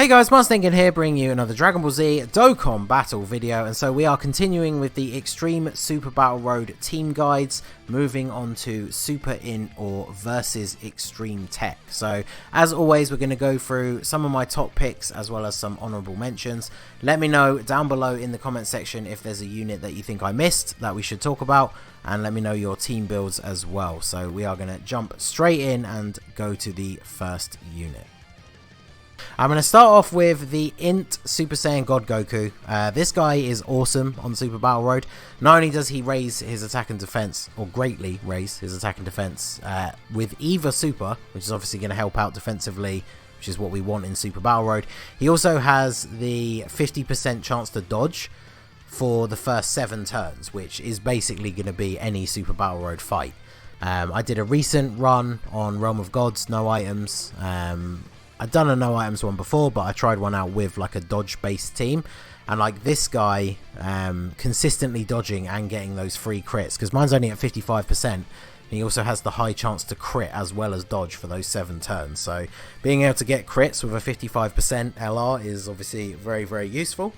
Hey guys, Mustang here, bringing you another Dragon Ball Z Dokkan battle video, and so we are continuing with the Extreme Super Battle Road team guides, moving on to Super INT or versus Extreme Tech. So as always, we're going to go through some of my top picks as well as some honourable mentions. Let me know down below in the comment section if there's a unit that you think I missed that we should talk about, and let me know your team builds as well. So we are going to jump straight in and go to the first unit. I'm going to start off with the INT Super Saiyan God Goku. This guy is awesome on Super Battle Road. Not only does he raise his attack and defense, or greatly raise his attack and defense with either super, which is obviously going to help out defensively, which is what we want in Super Battle Road. He also has the 50% chance to dodge for the first 7 turns, which is basically going to be any Super Battle Road fight. I did a recent run on Realm of Gods, no items. I'd done a no items one before, but I tried one out with like a dodge based team, and like this guy consistently dodging and getting those free crits, because mine's only at 55%, and he also has the high chance to crit as well as dodge for those 7 turns. So being able to get crits with a 55% LR is obviously very, very useful.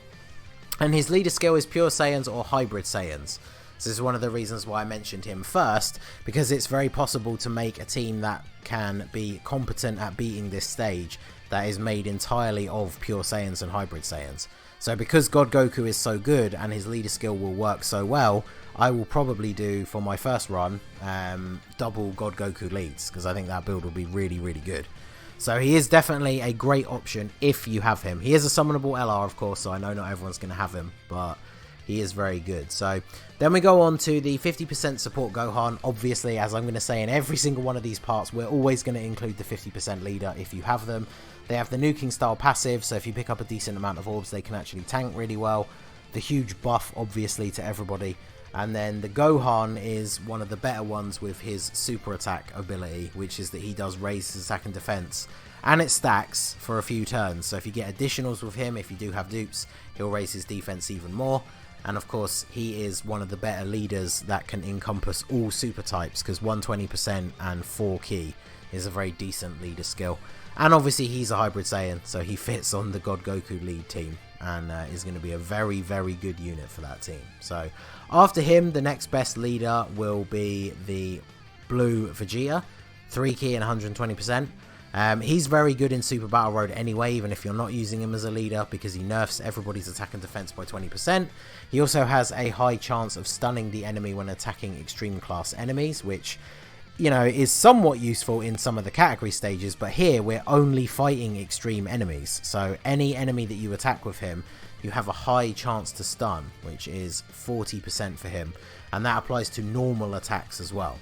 And his leader skill is Pure Saiyans or Hybrid Saiyans. So this is one of the reasons why I mentioned him first, because it's very possible to make a team that can be competent at beating this stage that is made entirely of Pure Saiyans and Hybrid Saiyans. So because God Goku is so good and his leader skill will work so well, I will probably do, for my first run, double God Goku leads, because I think that build will be really, really good. So he is definitely a great option if you have him. He is a summonable LR, of course, so I know not everyone's going to have him, but he is very good. So then we go on to the 50% support Gohan. Obviously, as I'm going to say in every single one of these parts, we're always going to include the 50% leader if you have them. They have the nuking style passive, so if you pick up a decent amount of orbs, they can actually tank really well. The huge buff, obviously, to everybody. And then the Gohan is one of the better ones with his super attack ability, which is that he does raise his attack and defense, and it stacks for a few turns. So if you get additionals with him, if you do have dupes, he'll raise his defense even more. And of course, he is one of the better leaders that can encompass all super types, because 120% and 4 key is a very decent leader skill. And obviously he's a Hybrid Saiyan, so he fits on the God Goku lead team, and is going to be a very, very good unit for that team. So after him, the next best leader will be the Blue Vegeta, 3 key and 120%. He's very good in Super Battle Road anyway, even if you're not using him as a leader, because he nerfs everybody's attack and defense by 20%. He also has a high chance of stunning the enemy when attacking extreme class enemies, which, you know, is somewhat useful in some of the category stages, but here we're only fighting extreme enemies. So any enemy that you attack with him, you have a high chance to stun, which is 40% for him, and that applies to normal attacks as well.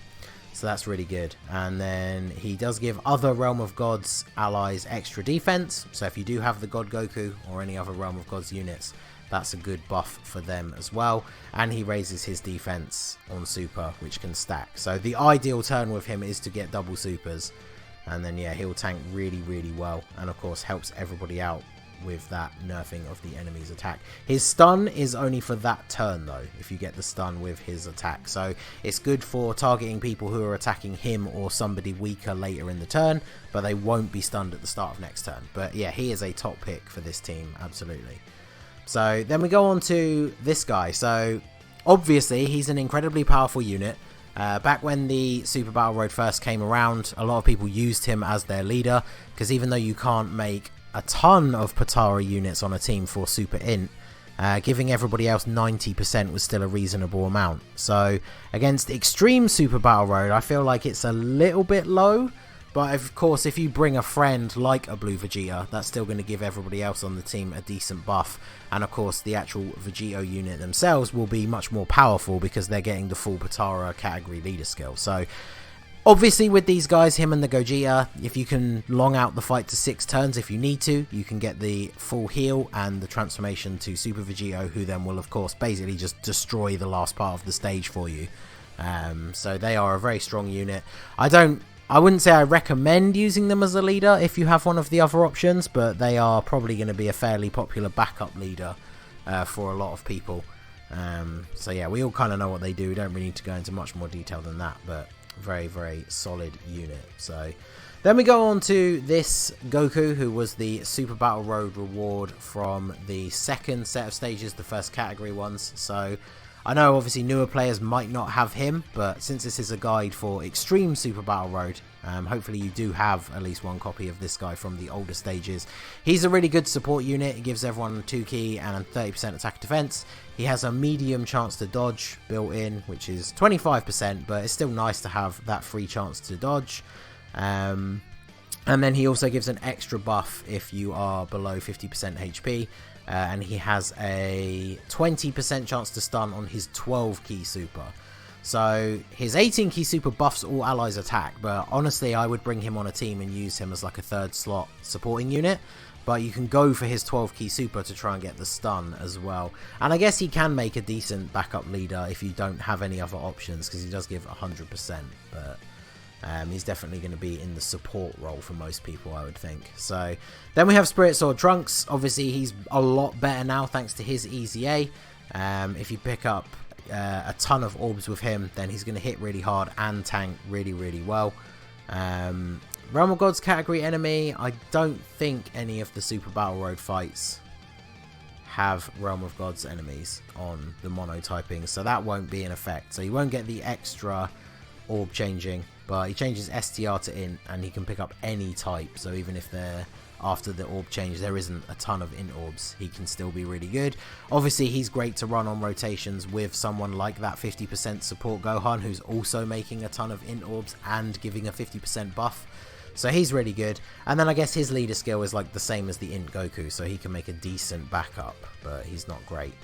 So that's really good. And then he does give other Realm of Gods allies extra defense. So if you do have the God Goku or any other Realm of Gods units, that's a good buff for them as well. And he raises his defense on super, which can stack. So the ideal turn with him is to get double supers. And then, yeah, he'll tank really, really well. And of course, helps everybody out with that nerfing of the enemy's attack. His stun is only for that turn though, if you get the stun with his attack, so it's good for targeting people who are attacking him or somebody weaker later in the turn, but they won't be stunned at the start of next turn. But yeah, he is a top pick for this team, absolutely. So then we go on to this guy. So obviously he's an incredibly powerful unit. Back when the Super Battle Road first came around, a lot of people used him as their leader, because even though you can't make a ton of Potara units on a team for Super INT, giving everybody else 90% was still a reasonable amount. So against Extreme Super Battle Road, I feel like it's a little bit low, but of course if you bring a friend like a Blue Vegeta, that's still going to give everybody else on the team a decent buff. And of course the actual Vegito unit themselves will be much more powerful, because they're getting the full Potara category leader skill. So obviously with these guys, him and the Gogeta, if you can long out the fight to 6 turns if you need to, you can get the full heal and the transformation to Super Vegito, who then will of course basically just destroy the last part of the stage for you. So they are a very strong unit. I wouldn't say I recommend using them as a leader if you have one of the other options, but they are probably going to be a fairly popular backup leader for a lot of people. So yeah, we all kind of know what they do. We don't really need to go into much more detail than that, but very, very solid unit. So Then we go on to this Goku, who was the Super Battle Road reward from the second set of stages, the first category ones. So I know obviously newer players might not have him, but since this is a guide for Extreme Super Battle Road, hopefully you do have at least one copy of this guy from the older stages. He's a really good support unit. He gives everyone 2 ki and 30% attack defense. He has a medium chance to dodge built in, which is 25%, but it's still nice to have that free chance to dodge. And then he also gives an extra buff if you are below 50% HP, and he has a 20% chance to stun on his 12 ki super. So his 18 ki super buffs all allies attack, but honestly I would bring him on a team and use him as like a third slot supporting unit. But you can go for his 12 ki super to try and get the stun as well. And I guess he can make a decent backup leader if you don't have any other options, because he does give 100%, but he's definitely going to be in the support role for most people, I would think. So then we have Spirit Sword Trunks. Obviously he's a lot better now thanks to his easy A. If you pick up a ton of orbs with him, then he's going to hit really hard and tank really well. Realm of Gods category enemy, I don't think any of the Super Battle Road fights have Realm of Gods enemies on the monotyping, so that won't be in effect. So you won't get the extra orb changing, but he changes STR to int and he can pick up any type. So even if they're after the orb change there isn't a ton of int orbs, he can still be really good. Obviously he's great to run on rotations with someone like that 50% support Gohan, who's also making a ton of int orbs and giving a 50% buff. So he's really good. And then I guess his leader skill is like the same as the INT Goku, so he can make a decent backup, but he's not great.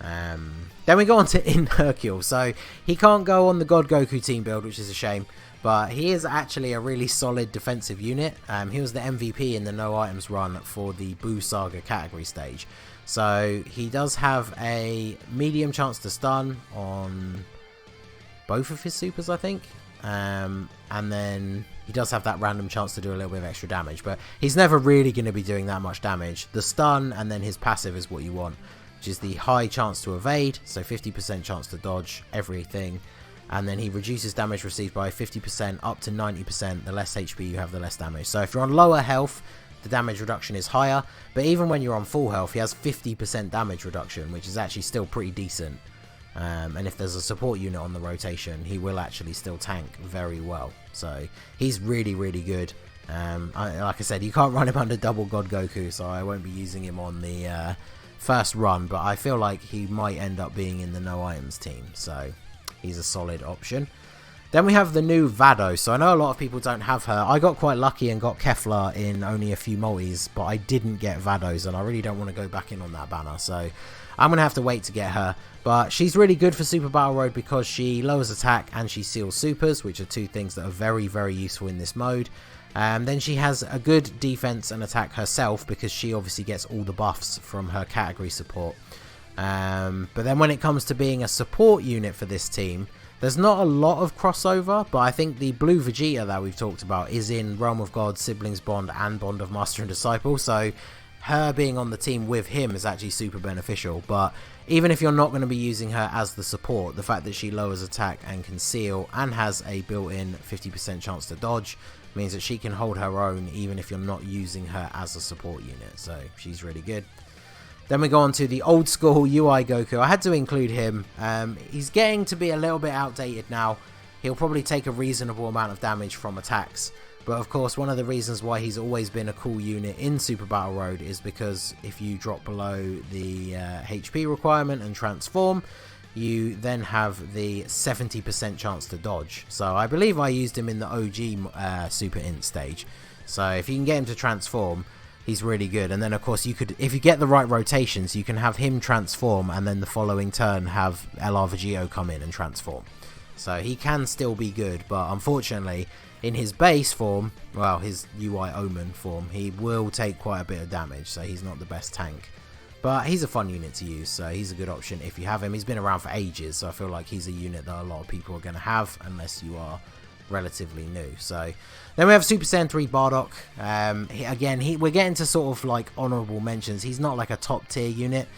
Then we go on to INT Hercule. So he can't go on the God Goku team build, which is a shame, but he is actually a really solid defensive unit. He was the MVP in the no items run for the Buu Saga category stage. So he does have a medium chance to stun on both of his supers, I think. And then he does have that random chance to do a little bit of extra damage, but he's never really going to be doing that much damage. The stun and then his passive is what you want, which is the high chance to evade, so 50% chance to dodge everything, and then he reduces damage received by 50% up to 90%. The less HP you have, the less damage. So if you're on lower health, the damage reduction is higher, but even when you're on full health, he has 50% damage reduction, which is actually still pretty decent. And if there's a support unit on the rotation, he will actually still tank very well. So he's really good. Like I said, you can't run him under double God Goku, so I won't be using him on the first run, but I feel like he might end up being in the no items team, so he's a solid option. Then we have the new Vados. So I know a lot of people don't have her. I got quite lucky and got Kefla in only a few multis, but I didn't get Vados, and I really don't want to go back in on that banner, so I'm going to have to wait to get her. But she's really good for Super Battle Road because she lowers attack and she seals supers, which are two things that are very useful in this mode. Then she has a good defense and attack herself because she obviously gets all the buffs from her category support. But then when it comes to being a support unit for this team, there's not a lot of crossover, but I think the blue Vegeta that we've talked about is in Realm of God, Siblings Bond and Bond of Master and Disciple, so her being on the team with him is actually super beneficial. But even if you're not going to be using her as the support, the fact that she lowers attack and can seal and has a built-in 50% chance to dodge means that she can hold her own even if you're not using her as a support unit, so she's really good. Then we go on to the old school UI Goku. I had to include him. He's getting to be a little bit outdated now. He'll probably take a reasonable amount of damage from attacks, but of course one of the reasons why he's always been a cool unit in Super Battle Road is because if you drop below the HP requirement and transform, you then have the 70% chance to dodge. So I believe I used him in the OG Super Int stage. So if you can get him to transform, he's really good. And then of course you could, if you get the right rotations, you can have him transform and then the following turn have LR Vegito come in and transform. So he can still be good, but unfortunately in his base form, well, his UI Omen form, he will take quite a bit of damage, so he's not the best tank. But he's a fun unit to use, so he's a good option if you have him. He's been around for ages, so I feel like he's a unit that a lot of people are going to have unless you are relatively new. So then we have Super Saiyan 3 Bardock. We're getting to sort of like honorable mentions. He's not like a top tier unit.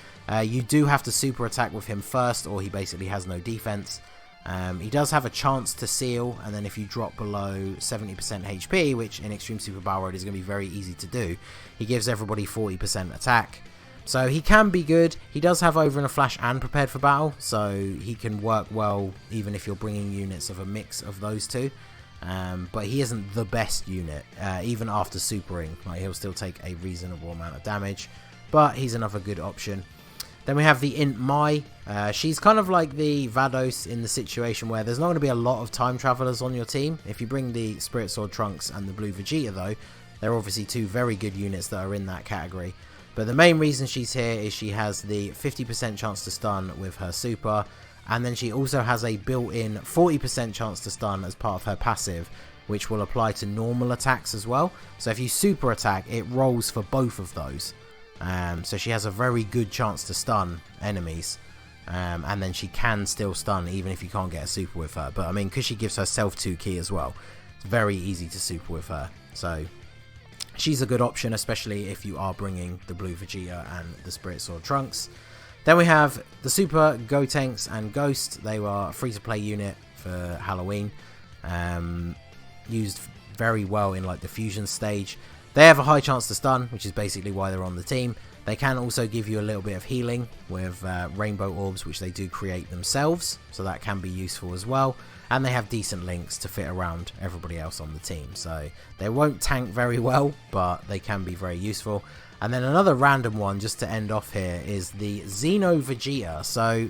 You do have to super attack with him first, or he basically has no defense. He does have a chance to seal, and then if you drop below 70% HP, which in Extreme Super Battle Road is going to be very easy to do, he gives everybody 40% attack. So he can be good. He does have Over in a Flash and Prepared for Battle, so he can work well even if you're bringing units of a mix of those two. But he isn't the best unit, even after supering. Like, he'll still take a reasonable amount of damage, but he's another good option. Then we have the INT Mai. She's kind of like the Vados in the situation where there's not going to be a lot of time travelers on your team. If you bring the Spirit Sword Trunks and the Blue Vegeta though, they're obviously two very good units that are in that category. But the main reason she's here is she has the 50% chance to stun with her super, and then she also has a built-in 40% chance to stun as part of her passive, which will apply to normal attacks as well. So if you super attack, it rolls for both of those. So she has a very good chance to stun enemies, and then she can still stun even if you can't get a super with her. But I mean, because she gives herself 2 ki as well, it's very easy to super with her. So she's a good option, especially if you are bringing the Blue Vegeta and the Spirit Sword Trunks. Then we have the Super Gotenks and Ghost. They were a free-to-play unit for Halloween, used very well in like the fusion stage. They have a high chance to stun, which is basically why they're on the team. They can also give you a little bit of healing with rainbow orbs, which they do create themselves, so that can be useful as well. And they have decent links to fit around everybody else on the team, so they won't tank very well, but they can be very useful. And then another random one, just to end off here, is the Xeno Vegeta. So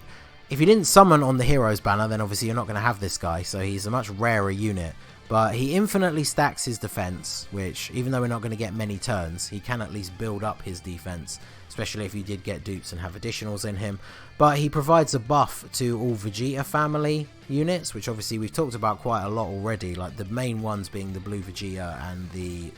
if you didn't summon on the Heroes banner, then obviously you're not going to have this guy, so he's a much rarer unit. But he infinitely stacks his defense, which, even though we're not going to get many turns, he can at least build up his defense, especially if you did get dupes and have additionals in him. But he provides a buff to all Vegeta family units, which obviously we've talked about quite a lot already, like the main ones being the Blue Vegeta and the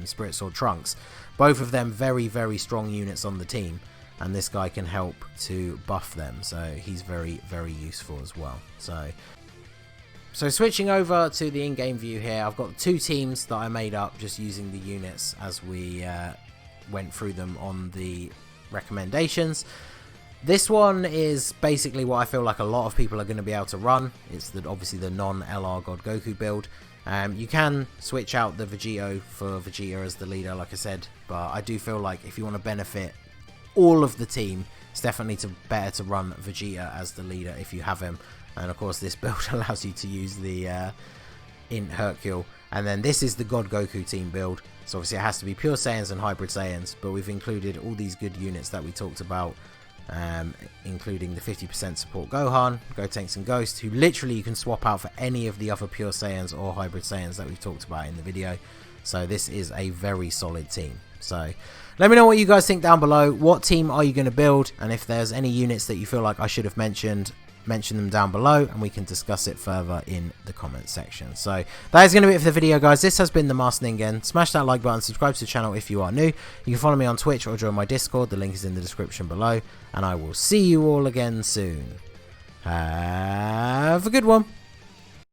Spirit Sword Trunks. Both of them very, very strong units on the team, and this guy can help to buff them, so he's very, very useful as well. So switching over to the in-game view here, I've got 2 teams that I made up just using the units as we went through them on the recommendations. This one is basically what I feel like a lot of people are going to be able to run. It's obviously the non-LR God Goku build. You can switch out the Vegito for Vegeta as the leader, like I said, but I do feel like if you want to benefit all of the team, it's definitely better to run Vegeta as the leader if you have him. And of course this build allows you to use the INT Hercule. And then this is the God Goku team build. So obviously it has to be Pure Saiyans and Hybrid Saiyans, but we've included all these good units that we talked about, including the 50% Support Gohan, Gotenks and Ghost, who literally you can swap out for any of the other Pure Saiyans or Hybrid Saiyans that we've talked about in the video. So this is a very solid team. So let me know what you guys think down below. What team are you going to build? And if there's any units that you feel like I should have mentioned, mention them down below and we can discuss it further in the comment section. So that is going to be it for the video, guys. This has been the Master Ningen. Smash that like button, subscribe to the channel if you are new. You can follow me on Twitch or join my Discord. The link is in the description below, and I will see you all again soon. Have a good one.